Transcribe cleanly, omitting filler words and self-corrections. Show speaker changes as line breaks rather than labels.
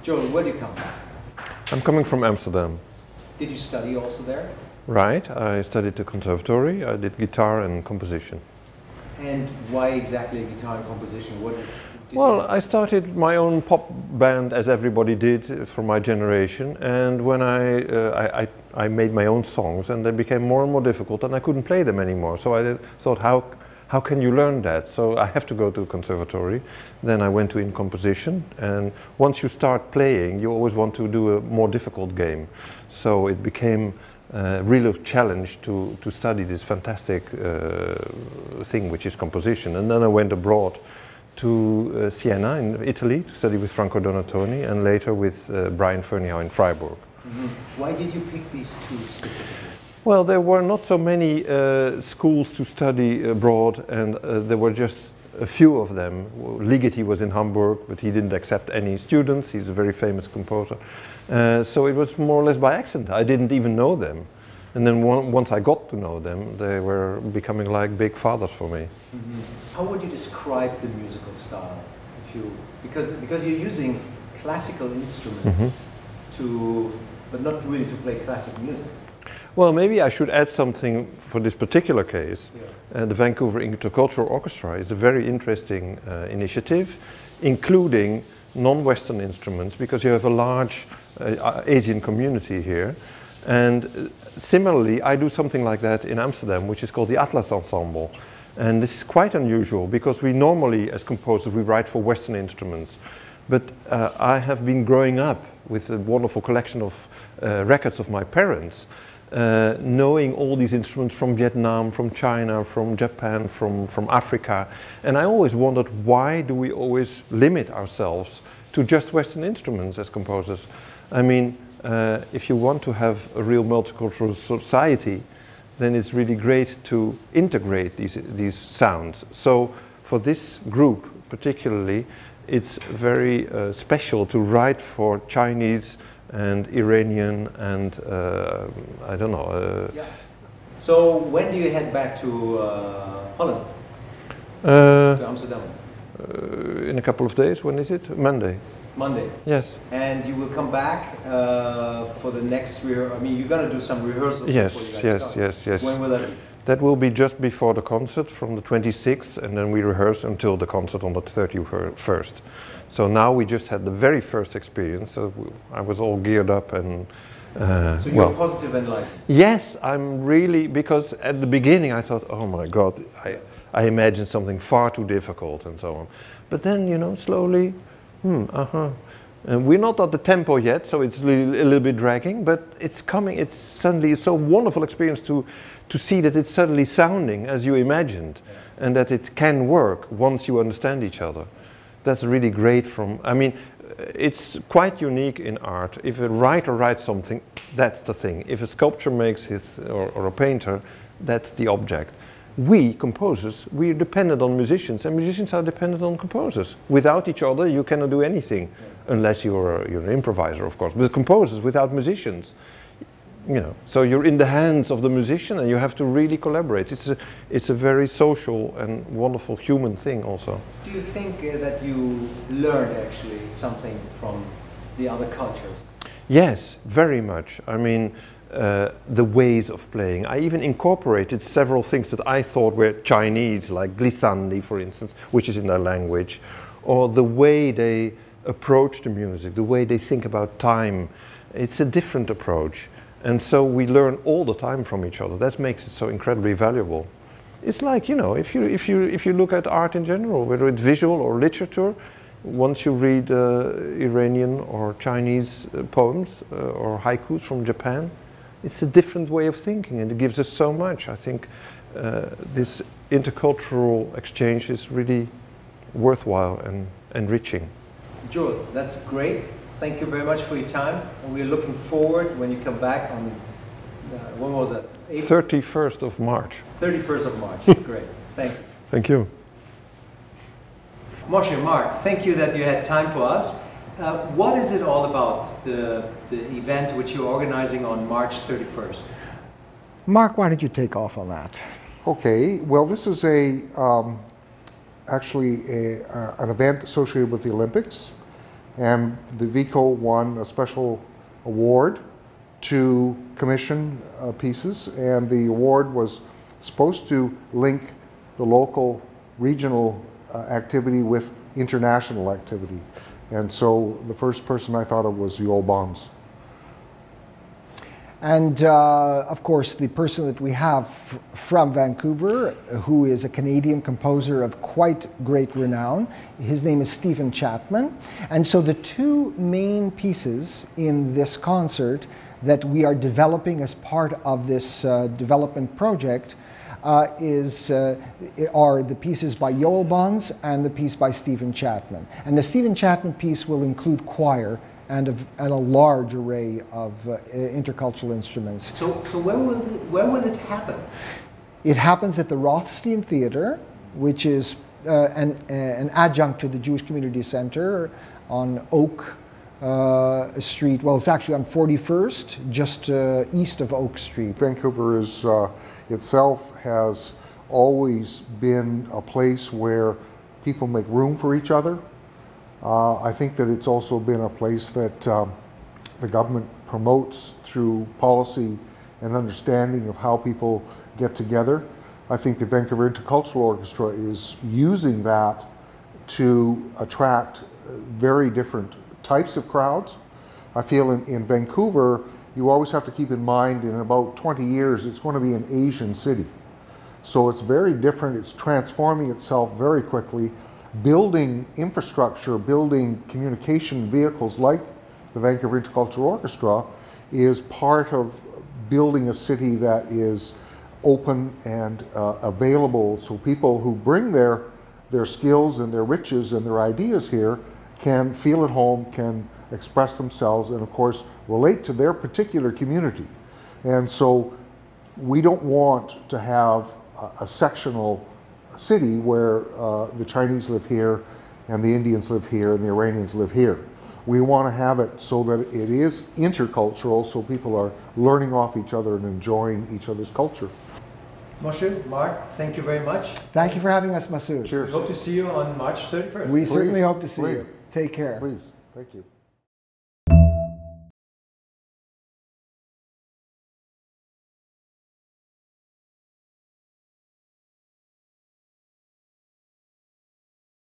Joel, where do you come from?
I'm coming from Amsterdam.
Did you study also there?
Right, I studied the conservatory, I did guitar and composition.
And why exactly guitar and composition?
Well, I started my own pop band, as everybody did from my generation, and when I made my own songs, and they became more and more difficult, and I couldn't play them anymore. So I thought, how can you learn that? So I have to go to a conservatory. Then I went to in composition, and once you start playing, you always want to do a more difficult game. So it became really a challenge to study this fantastic thing, which is composition. And then I went abroad to Siena in Italy to study with Franco Donatoni, and later with Brian Ferneyhough in Freiburg.
Mm-hmm. Why did you pick these two specifically?
Well, there were not so many schools to study abroad, and there were just a few of them. Ligeti was in Hamburg, but he didn't accept any students. He's a very famous composer. So it was more or less by accident. I didn't even know them. And then once I got to know them, they were becoming like big fathers for me.
Mm-hmm. How would you describe the musical style? Because you're using classical instruments but not really to play classic music.
Well, maybe I should add something for this particular case.
Yeah.
The Vancouver Inter-Cultural Orchestra is a very interesting initiative, including non-Western instruments, because you have a large Asian community here. And similarly, I do something like that in Amsterdam, which is called the Atlas Ensemble. And this is quite unusual, because we normally, as composers, we write for Western instruments. But I have been growing up with a wonderful collection of records of my parents, knowing all these instruments from Vietnam, from China, from Japan, from Africa. And I always wondered, why do we always limit ourselves to just Western instruments as composers? I mean, if you want to have a real multicultural society, then it's really great to integrate these sounds. So for this group particularly, it's very special to write for Chinese and Iranian and I don't know.
Yeah. So when do you head back to Holland? To Amsterdam?
In a couple of days. When is it? Monday.
Monday.
Yes.
And you will come back for the next rehearsal. I mean, you're going to do some rehearsals.
Yes,
before you guys start.
yes.
When will that be?
That will be just before the concert, from the 26th, and then we rehearse until the concert on the 31st. So now we just had the very first experience, so I was all geared up and...
so you're positive and light?
Yes, I'm really, because at the beginning I thought, oh my God, I imagined something far too difficult and so on. But then, you know, slowly, And we're not at the tempo yet, so it's a little bit dragging, but it's coming. It's suddenly so wonderful experience to see that it's suddenly sounding as you imagined, and that it can work once you understand each other. That's really great. I mean, it's quite unique in art. If a writer writes something, that's the thing. If a sculptor makes or a painter, that's the object. We, composers, we're dependent on musicians, and musicians are dependent on composers. Without each other, you cannot do anything, unless you're an improviser, of course. But composers without musicians, you know, so you're in the hands of the musician, and you have to really collaborate. It's a very social and wonderful human thing also.
Do you think that you learned actually something from the other cultures?
Yes, very much. I mean, the ways of playing. I even incorporated several things that I thought were Chinese, like glissandi, for instance, which is in their language, or the way they approach the music, the way they think about time. It's a different approach. And so we learn all the time from each other. That makes it so incredibly valuable. It's like, you know, if you look at art in general, whether it's visual or literature, once you read Iranian or Chinese poems or haikus from Japan, it's a different way of thinking, and it gives us so much. I think this intercultural exchange is really worthwhile and enriching.
Joel, that's great. Thank you very much for your time, and we're looking forward when you come back on, when was that?
31st of March.
31st of March, great, thank you.
Thank you.
Moshe, Mark, thank you that you had time for us. What is it all about, the event which you're organizing on March 31st?
Mark, why don't you take off on that?
Okay, well, this is actually an event associated with the Olympics. And the VICO won a special award to commission pieces, and the award was supposed to link the local regional activity with international activity. And so the first person I thought of was Joël Bons.
And of course, the person that we have from Vancouver, who is a Canadian composer of quite great renown, his name is Stephen Chatman. And so the two main pieces in this concert that we are developing as part of this development project are the pieces by Joël Bons and the piece by Stephen Chatman. And the Stephen Chatman piece will include choir and a large array of intercultural instruments.
So where will it happen?
It happens at the Rothstein Theatre, which is an adjunct to the Jewish Community Center on Oak Street. Well, it's actually on 41st, just east of Oak Street.
Vancouver is, itself has always been a place where people make room for each other. I think that it's also been a place that the government promotes through policy and understanding of how people get together. I think the Vancouver Inter-Cultural Orchestra is using that to attract very different types of crowds. I feel in Vancouver, you always have to keep in mind in about 20 years, it's going to be an Asian city. So it's very different, it's transforming itself very quickly. Building infrastructure, building communication vehicles like the Vancouver Inter-Cultural Orchestra is part of building a city that is open and available, so people who bring their skills and their riches and their ideas here can feel at home, can express themselves, and of course relate to their particular community. And so we don't want to have a sectional city where the Chinese live here and the Indians live here and the Iranians live here. We want to have it so that it is intercultural, so people are learning off each other and enjoying each other's culture.
Moshe, Mark, thank you very much.
Thank you for having us, Masood.
Cheers.
We hope to see you on March 31st.
We certainly hope to see you. Take care.
Please. Thank you.